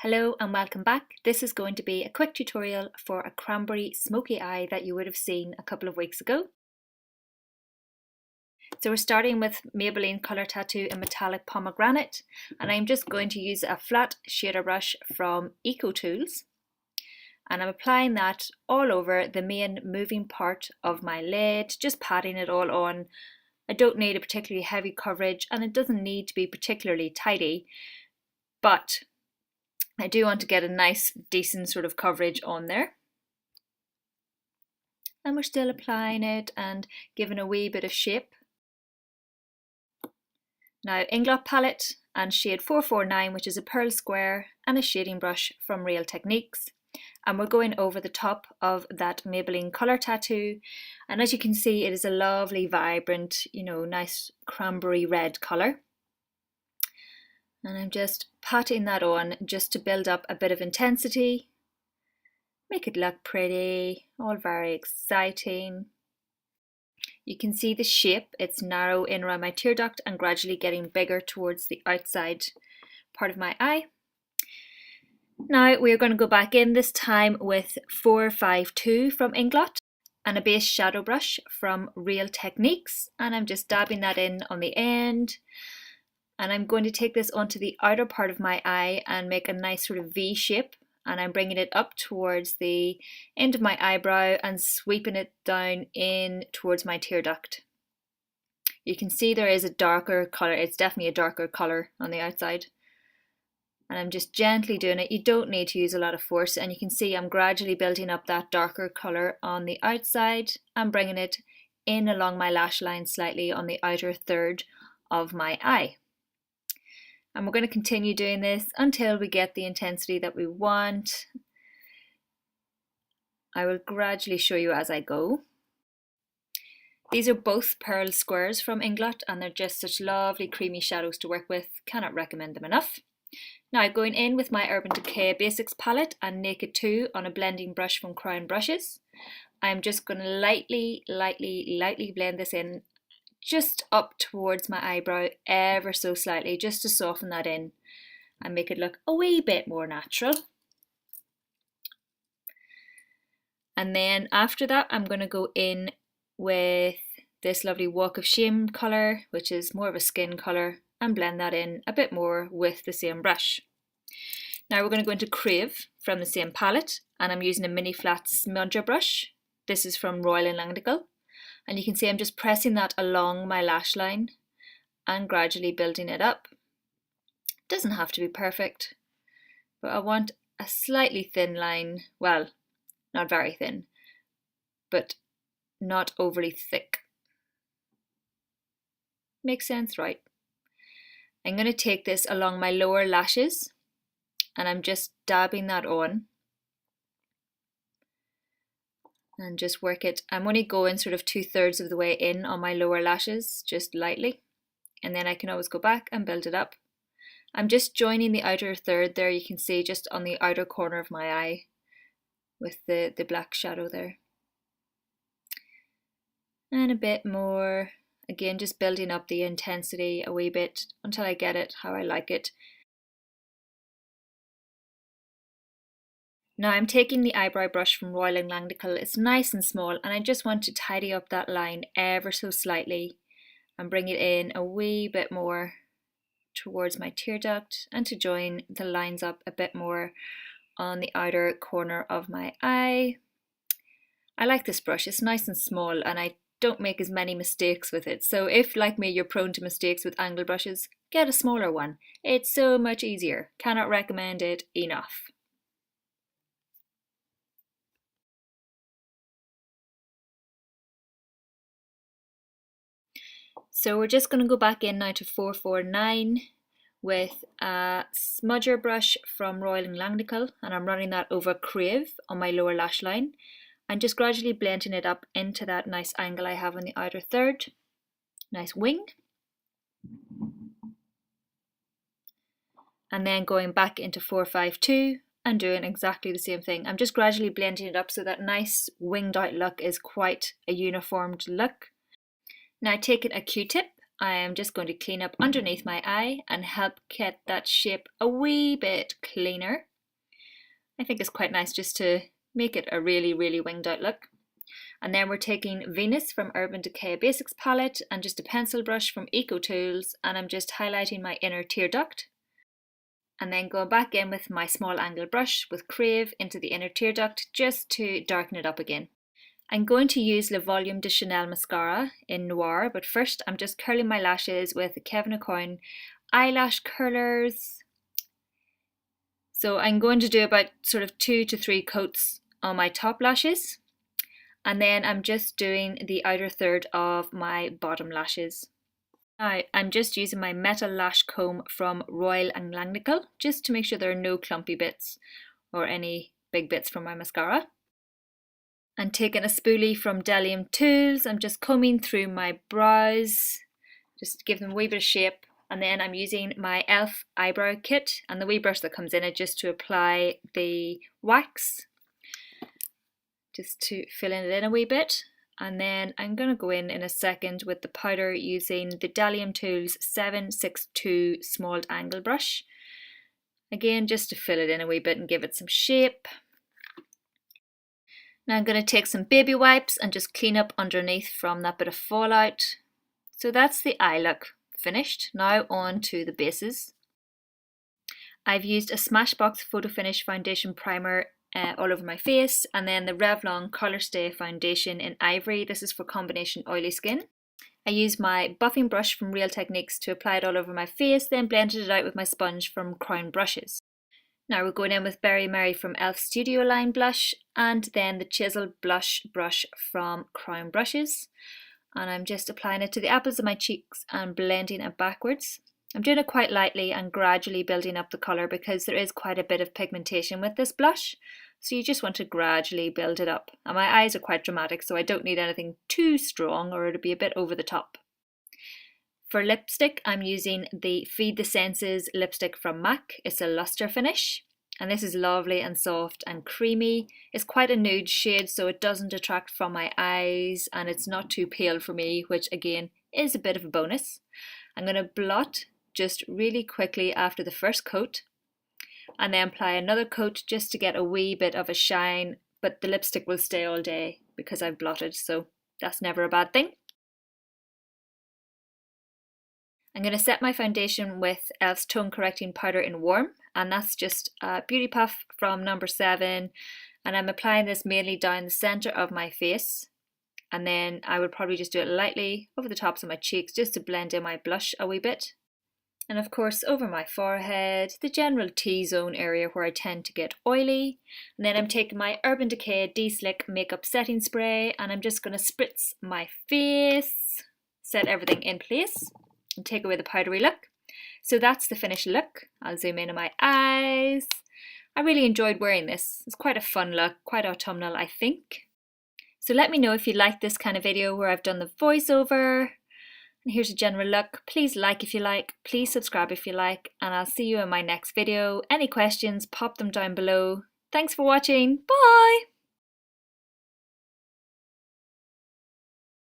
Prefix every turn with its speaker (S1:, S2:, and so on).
S1: Hello and welcome back. This is going to be a quick tutorial for a cranberry smoky eye that you would have seen a couple of weeks ago. So we're starting with Maybelline Colour Tattoo in Metallic Pomegranate, and I'm just going to use a flat shader brush from Eco Tools, and I'm applying that all over the main moving part of my lid, just patting it all on. I don't need a particularly heavy coverage and it doesn't need to be particularly tidy, but I do want to get a nice decent sort of coverage on there. And we're still applying it and giving a wee bit of shape. Now Inglot palette and shade 449, which is a pearl square, and a shading brush from Real Techniques. And we're going over the top of that Maybelline Colour Tattoo. And as you can see, it is a lovely, vibrant, nice cranberry red colour. And I'm just patting that on just to build up a bit of intensity, make it look pretty, all very exciting. You can see the shape, it's narrow in around my tear duct and gradually getting bigger towards the outside part of my eye. Now we're going to go back in this time with 452 from Inglot and a base shadow brush from Real Techniques, and I'm just dabbing that in on the end. And I'm going to take this onto the outer part of my eye and make a nice sort of V shape, and I'm bringing it up towards the end of my eyebrow and sweeping it down in towards my tear duct. You can see there is a darker colour, it's definitely a darker colour on the outside. And I'm just gently doing it. You don't need to use a lot of force, and you can see I'm gradually building up that darker colour on the outside and bringing it in along my lash line slightly on the outer third of my eye. And we're going to continue doing this until we get the intensity that we want. I will gradually show you as I go. These are both pearl squares from Inglot, and they're just such lovely creamy shadows to work with. Cannot recommend them enough. Now going in with my Urban Decay Basics palette and Naked 2 on a blending brush from Crown Brushes. I'm just going to lightly blend this in just up towards my eyebrow ever so slightly, just to soften that in and make it look a wee bit more natural. And then after that I'm going to go in with this lovely Walk of Shame colour, which is more of a skin colour, and blend that in a bit more with the same brush. Now we're going to go into Crave from the same palette, and I'm using a mini flat smudger brush. This is from Royal & Langdickel. And you can see I'm just pressing that along my lash line and gradually building it up. It doesn't have to be perfect, but I want a slightly thin line, well, not very thin, but not overly thick. Makes sense, right? I'm going to take this along my lower lashes and I'm just dabbing that on. And just work it. I'm only going sort of 2/3 of the way in on my lower lashes, just lightly, and then I can always go back and build it up. I'm just joining the outer third there, you can see just on the outer corner of my eye with the black shadow there. And a bit more, again just building up the intensity a wee bit until I get it how I like it. Now I'm taking the eyebrow brush from Royal & Langdickel. It's nice and small, and I just want to tidy up that line ever so slightly and bring it in a wee bit more towards my tear duct and to join the lines up a bit more on the outer corner of my eye. I like this brush, it's nice and small and I don't make as many mistakes with it. So if, like me, you're prone to mistakes with angle brushes, get a smaller one. It's so much easier. Cannot recommend it enough. So we're just going to go back in now to 449 with a smudger brush from Royal & Langdickel, and I'm running that over Crave on my lower lash line and just gradually blending it up into that nice angle I have on the outer third. Nice wing. And then going back into 452 and doing exactly the same thing. I'm just gradually blending it up so that nice winged out look is quite a uniformed look. Now taking a Q-tip I am just going to clean up underneath my eye and help get that shape a wee bit cleaner. I think it's quite nice just to make it a really winged out look. And then we're taking Venus from Urban Decay Basics palette and just a pencil brush from Eco Tools, and I'm just highlighting my inner tear duct. And then going back in with my small angle brush with Crave into the inner tear duct just to darken it up again. I'm going to use Le Volume de Chanel mascara in Noir, but first I'm just curling my lashes with the Kevin Aucoin eyelash curlers. So I'm going to do about sort of 2 to 3 coats on my top lashes, and then I'm just doing the outer third of my bottom lashes. Now I'm just using my metal lash comb from Royal and Langnickel just to make sure there are no clumpy bits or any big bits from my mascara. And taking a spoolie from Delium Tools, I'm just combing through my brows, just to give them a wee bit of shape. And then I'm using my e.l.f. eyebrow kit and the wee brush that comes in it just to apply the wax, just to fill it in a wee bit. And then I'm going to go in a second with the powder using the Delium Tools 762 small angle brush. Again, just to fill it in a wee bit and give it some shape. Now I'm going to take some baby wipes and just clean up underneath from that bit of fallout. So that's the eye look finished. Now on to the bases. I've used a Smashbox Photo Finish Foundation Primer all over my face, and then the Revlon Colour Stay Foundation in Ivory. This is for combination oily skin. I used my buffing brush from Real Techniques to apply it all over my face, then blended it out with my sponge from Crown Brushes. Now we're going in with Berry Merry from e.l.f. Studio Line blush, and then the Chisel Blush brush from Crown Brushes. And I'm just applying it to the apples of my cheeks and blending it backwards. I'm doing it quite lightly and gradually building up the colour because there is quite a bit of pigmentation with this blush. So you just want to gradually build it up. And my eyes are quite dramatic, so I don't need anything too strong or it'll be a bit over the top. For lipstick, I'm using the Feed the Senses lipstick from MAC. It's a luster finish, and this is lovely and soft and creamy. It's quite a nude shade, so it doesn't detract from my eyes, and it's not too pale for me, which again is a bit of a bonus. I'm going to blot just really quickly after the first coat, and then apply another coat just to get a wee bit of a shine, but the lipstick will stay all day because I've blotted, so that's never a bad thing. I'm going to set my foundation with e.l.f.'s Tone Correcting Powder in Warm, and that's just a Beauty Puff from number 7, and I'm applying this mainly down the centre of my face, and then I would probably just do it lightly over the tops of my cheeks just to blend in my blush a wee bit. And of course over my forehead, the general T-zone area where I tend to get oily. And then I'm taking my Urban Decay De-Slick Makeup Setting Spray and I'm just going to spritz my face, set everything in place and take away the powdery look. So that's the finished look. I'll zoom in on my eyes. I really enjoyed wearing this. It's quite a fun look, quite autumnal I think. So let me know if you like this kind of video where I've done the voiceover. And here's a general look. Please like if you like, please subscribe if you like, and I'll see you in my next video. Any questions, pop them down below. Thanks for watching. Bye!